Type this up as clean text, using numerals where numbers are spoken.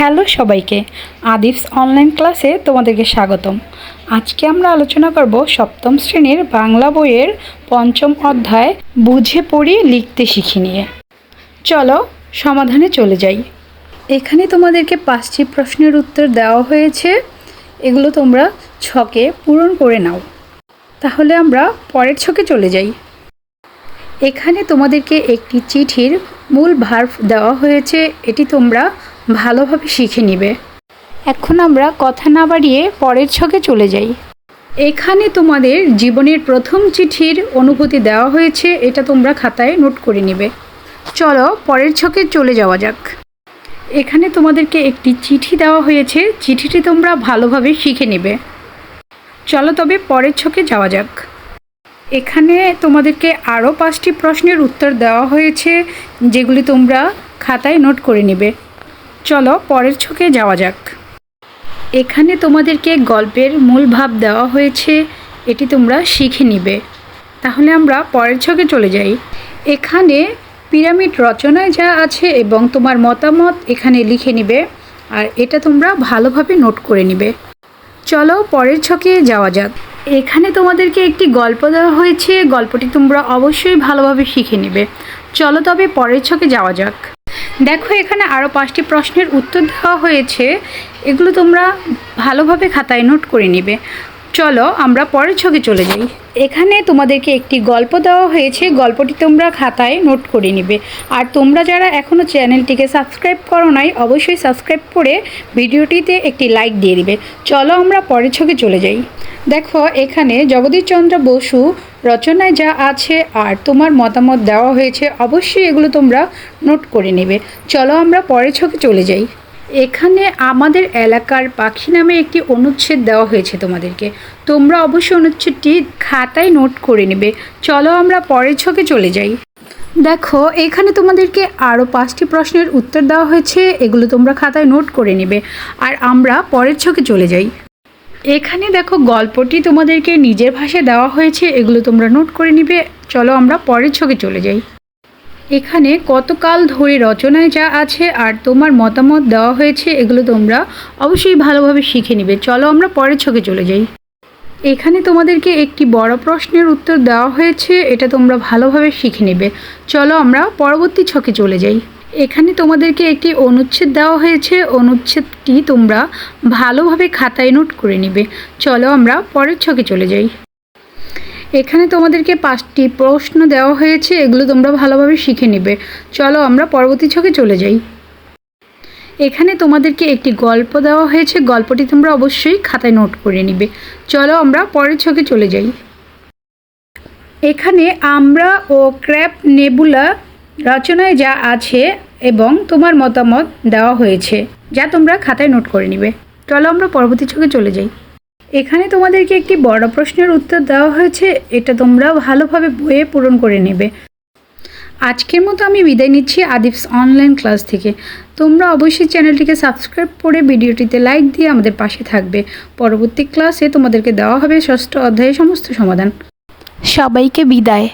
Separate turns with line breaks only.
Hello সবাইকে, আদিফস online ক্লাসে তোমাদেরকে স্বাগতম। আজকে আমরা আলোচনা করব সপ্তম শ্রেণীর বাংলা বইয়ের পঞ্চম অধ্যায় বুঝে পড়ি লিখতে শিখি নিয়ে। চলো সমাধানে চলে যাই। এখানে তোমাদেরকে 5টি প্রশ্নের উত্তর দেওয়া হয়েছে, এগুলো তোমরা ছকে পূরণ করে নাও। তাহলে আমরা পরের ছকে চলে যাই। এখানে তোমাদেরকে একটি চিঠির মূল ভার্ব দেওয়া হয়েছে, এটি তোমরা ভালোভাবে শিখে নিবে। এখন আমরা কথা না বাড়িয়ে পরের ছকে চলে যাই। এখানে তোমাদের জীবনের প্রথম চিঠির অনুভূতি দেওয়া হয়েছে, এটা তোমরা খাতায় নোট করে নিবে। চলো পরের ছকে চলে যাওয়া যাক। এখানে তোমাদেরকে একটি চিঠি দেওয়া হয়েছে, চিঠিটি তোমরা ভালোভাবে শিখে নিবে। চলো তবে পরের ছকে যাওয়া যাক। এখানে তোমাদেরকে আরও 5টি প্রশ্নের উত্তর দেওয়া হয়েছে, যেগুলি তোমরা খাতায় নোট করে নিবে। চলো পরের ছকে যাওয়া যাক। এখানে তোমাদেরকে গল্পের মূল ভাব দেওয়া হয়েছে, এটি তোমরা শিখে নিবে। তাহলে আমরা পরের ছকে চলে যাই। এখানে পিরামিড রচনায় যা আছে এবং তোমার মতামত এখানে লিখে নিবে, আর এটা তোমরা ভালোভাবে নোট করে নিবে। চলো পরের ছকে যাওয়া যাক। এখানে তোমাদেরকে একটি গল্প দেওয়া হয়েছে, গল্পটি তোমরা অবশ্যই ভালোভাবে শিখে নিবে। চলো তবে পরের ছকে যাওয়া যাক। দেখো এখানে আরও 5টি প্রশ্নের উত্তর দেওয়া হয়েছে, এগুলো তোমরা ভালোভাবে খাতায় নোট করে নিবে। চলো আমরা পরের ছকে চলে যাই। এখানে তোমাদেরকে একটি গল্প দেওয়া হয়েছে, গল্পটি তোমরা খাতায় নোট করে নিবে। আর তোমরা যারা এখনও চ্যানেলটিকে সাবস্ক্রাইব করো নাই, অবশ্যই সাবস্ক্রাইব করে ভিডিওটিতে একটি লাইক দিয়ে দিবে। চলো আমরা পরের ছকে চলে যাই। দেখো এখানে জগদীশচন্দ্র বসু রচনায় যা আছে আর তোমার মতামত দেওয়া হয়েছে, অবশ্যই এগুলো তোমরা নোট করে নেবে। চলো আমরা পরের ছকে চলে যাই। এখানে আমাদের এলাকার পাখি নামে একটি অনুচ্ছেদ দেওয়া হয়েছে তোমাদেরকে, তোমরা অবশ্যই অনুচ্ছেদটি খাতায় নোট করে নেবে। চলো আমরা পরের ছকে চলে যাই। দেখো এখানে তোমাদেরকে আরও 5টি প্রশ্নের উত্তর দেওয়া হয়েছে, এগুলো তোমরা খাতায় নোট করে নেবে। আর আমরা পরের ছকে চলে যাই। এখানে দেখো গল্পটি তোমাদেরকে নিজের ভাষায় দেওয়া হয়েছে, এগুলো তোমরা নোট করে নিবে। চলো আমরা পরের ছকে চলে যাই। এখানে কতকাল ধরে রচনায় যা আছে আর তোমার মতামত দেওয়া হয়েছে, এগুলো তোমরা অবশ্যই ভালোভাবে শিখে নিবে। চলো আমরা পরের ছকে চলে যাই। এখানে তোমাদেরকে একটি বড় প্রশ্নের উত্তর দেওয়া হয়েছে, এটা তোমরা ভালোভাবে শিখে নেবে। চলো আমরা পরবর্তী ছকে চলে যাই। এখানে তোমাদেরকে একটি অনুচ্ছেদ দেওয়া হয়েছে, অনুচ্ছেদটি তোমরা ভালোভাবে খাতায় নোট করে নিবে। চলো আমরা পরের ছকে চলে যাই। এখানে তোমাদেরকে 5টি প্রশ্ন দেওয়া হয়েছে, এগুলো তোমরা ভালোভাবে শিখে নিবে। চলো আমরা পরবর্তী ছকে চলে যাই। এখানে তোমাদেরকে একটি গল্প দেওয়া হয়েছে, গল্পটি তোমরা অবশ্যই খাতায় নোট করে নিবে। চলো আমরা পরের ছকে চলে যাই। এখানে আমরা ও ক্র্যাপ নেবুলা রচনায় যা আছে এবং তোমার মতামত দেওয়া হয়েছে, যা তোমরা খাতায় নোট করে নিবে। চলো আমরা পরবর্তী ছকে চলে যাই। এখানে তোমাদেরকে একটি বড় প্রশ্নের উত্তর দেওয়া হয়েছে, এটা তোমরা ভালোভাবে বইয়ে পূরণ করে নেবে। আজকের মতো আমি বিদায় নিচ্ছি আদিফস অনলাইন ক্লাস থেকে। তোমরা অবশ্যই চ্যানেলটিকে সাবস্ক্রাইব করে ভিডিওটিতে লাইক দিয়ে আমাদের পাশে থাকবে। পরবর্তী ক্লাসে তোমাদেরকে দেওয়া হবে 6ষ্ঠ অধ্যায়ের সমস্ত সমাধান। সবাইকে বিদায়।